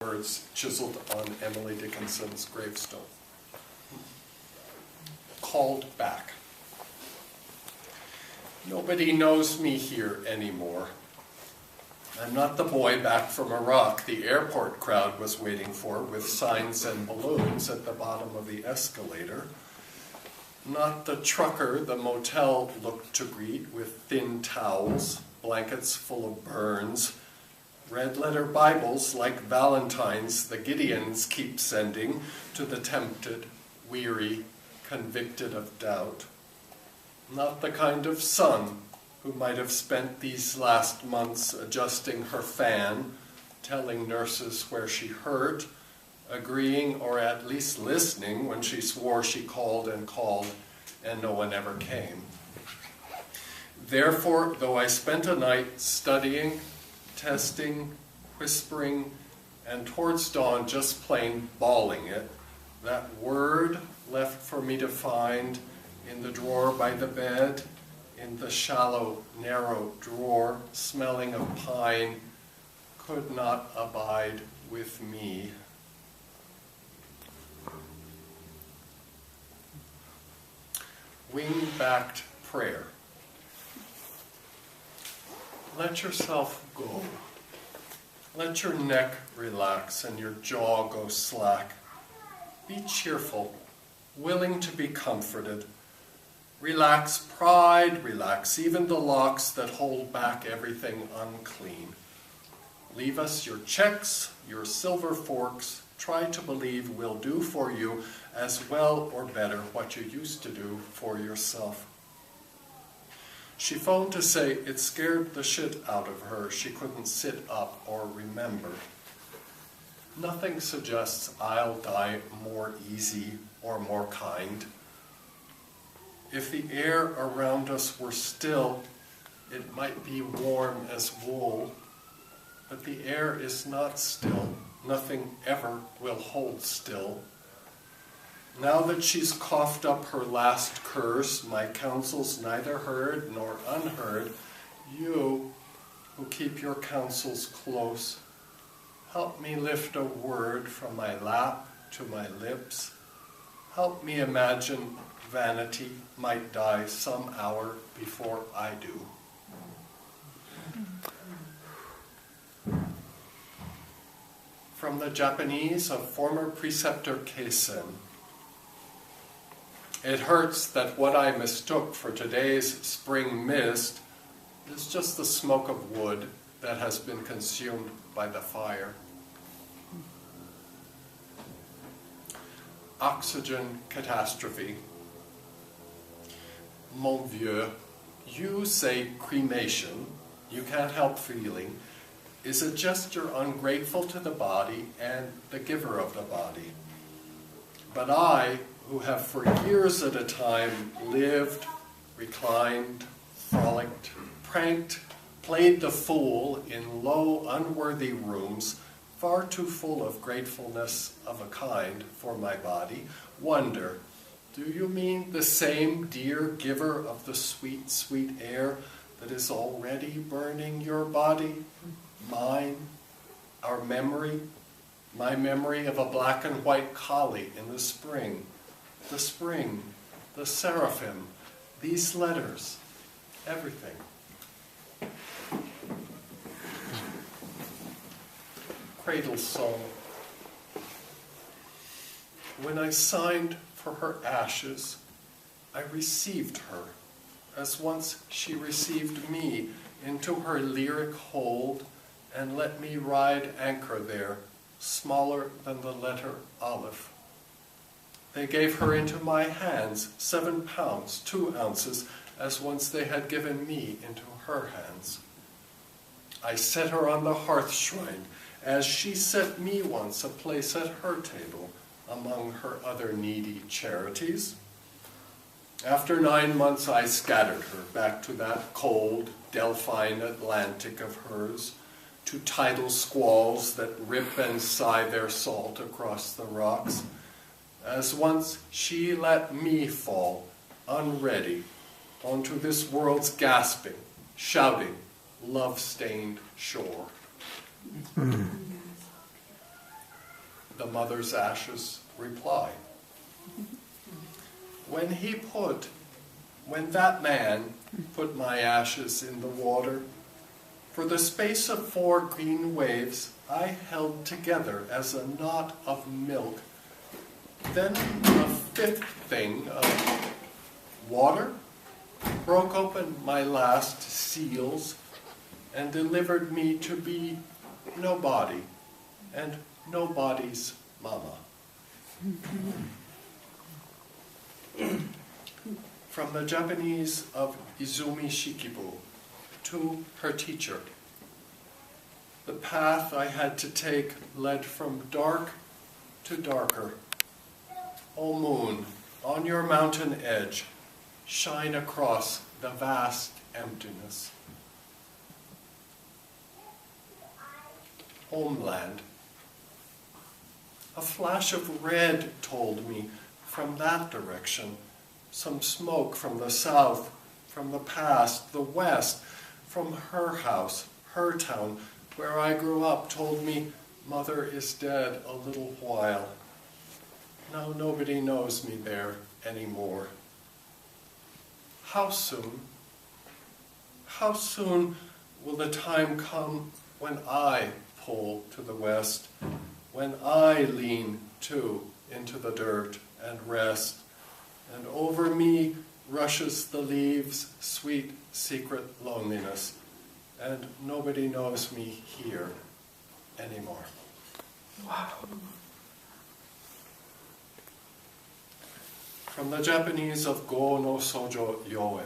words chiseled on Emily Dickinson's gravestone. Called back. Nobody knows me here anymore. I'm not the boy back from Iraq the airport crowd was waiting for with signs and balloons at the bottom of the escalator. Not the trucker the motel looked to greet with thin towels, blankets full of burns, red-letter Bibles like Valentine's the Gideons keep sending to the tempted, weary, convicted of doubt. Not the kind of son who might have spent these last months adjusting her fan, telling nurses where she hurt, agreeing or at least listening when she swore she called and no one ever came. Therefore, though I spent a night studying, testing, whispering, and towards dawn just plain bawling it, that word left for me to find in the drawer by the bed, in the shallow, narrow drawer smelling of pine, could not abide with me. Wing-backed prayer. Let yourself go. Let your neck relax and your jaw go slack. Be cheerful, willing to be comforted. Relax pride, relax even the locks that hold back everything unclean. Leave us your checks, your silver forks. Try to believe we'll do for you as well or better what you used to do for yourself. She phoned to say it scared the shit out of her. She couldn't sit up or remember. Nothing suggests I'll die more easy or more kind. If the air around us were still, it might be warm as wool, but the air is not still. Nothing ever will hold still. Now that she's coughed up her last curse, my counsels neither heard nor unheard, you who keep your counsels close, help me lift a word from my lap to my lips. Help me imagine vanity might die some hour before I do. From the Japanese of former preceptor Keisen. It hurts that what I mistook for today's spring mist is just the smoke of wood that has been consumed by the fire. Oxygen catastrophe. Mon vieux, you say cremation, you can't help feeling, is a gesture ungrateful to the body and the giver of the body. But I, who have for years at a time lived, reclined, frolicked, pranked, played the fool in low, unworthy rooms, far too full of gratefulness of a kind for my body, wonder, do you mean the same dear giver of the sweet, sweet air that is already burning your body? Mine, our memory, my memory of a black and white collie in the spring, the seraphim, these letters, everything. Cradle song. When I signed for her ashes, I received her, as once she received me into her lyric hold and let me ride anchor there, smaller than the letter Aleph. They gave her into my hands 7 pounds, 2 ounces, as once they had given me into her hands. I set her on the hearth shrine, as she set me once a place at her table among her other needy charities. After 9 months I scattered her back to that cold, Delphine Atlantic of hers, to tidal squalls that rip and sigh their salt across the rocks, as once she let me fall, unready, onto this world's gasping, shouting, love-stained shore. the mother's ashes reply. When that man put my ashes in the water, for the space of 4 green waves I held together as a knot of milk. Then a 5th thing of water broke open my last seals and delivered me to be nobody and nobody's mama. From the Japanese of Izumi Shikibu to her teacher. The path I had to take led from dark to darker. O moon, on your mountain edge, shine across the vast emptiness. Homeland. A flash of red told me from that direction, some smoke from the south, from the past, the west, from her house, her town, where I grew up, told me, Mother is dead a little while. Now nobody knows me there anymore. How soon will the time come when I pull to the west, when I lean too into the dirt and rest, and over me rushes the leaves' sweet secret loneliness, and nobody knows me here anymore. Wow. From the Japanese of Go no Sojo Yoen,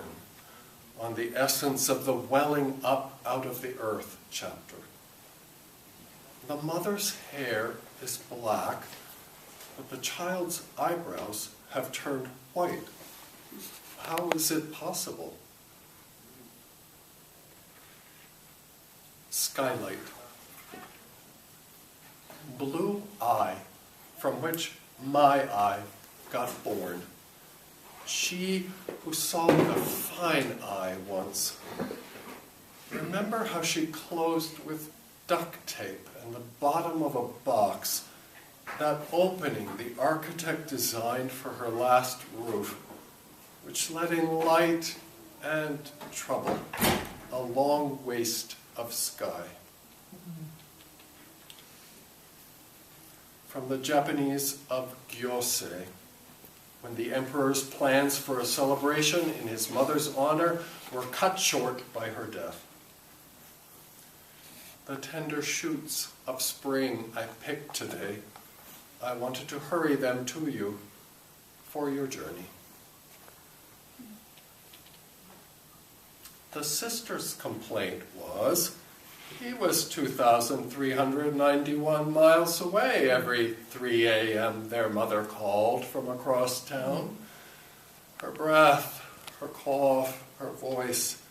on the essence of the welling up out of the earth chapter. The mother's hair is black, but the child's eyebrows have turned white. How is it possible? Skylight. Blue eye, from which my eye got born. She who saw the fine eye once. Remember how she closed with duct tape and the bottom of a box, that opening the architect designed for her last roof, which let in light and trouble, a long waste of sky. From the Japanese of Gyosei, when the emperor's plans for a celebration in his mother's honor were cut short by her death. The tender shoots of spring I picked today, I wanted to hurry them to you for your journey. The sister's complaint was, he was 2,391 miles away every 3 a.m., their mother called from across town. Her breath, her cough, her voice.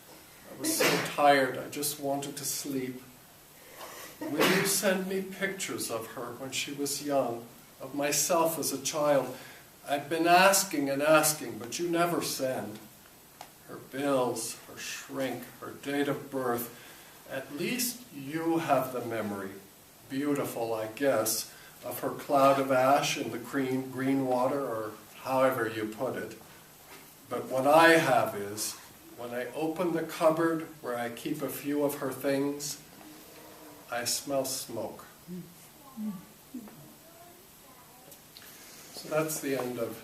I was so tired, I just wanted to sleep. Will you send me pictures of her when she was young, of myself as a child? I've been asking and asking, but you never send. Her bills, her shrink, her date of birth. At least you have the memory, beautiful, I guess, of her cloud of ash in the green water, or however you put it. But what I have is, when I open the cupboard where I keep a few of her things, I smell smoke. So that's the end of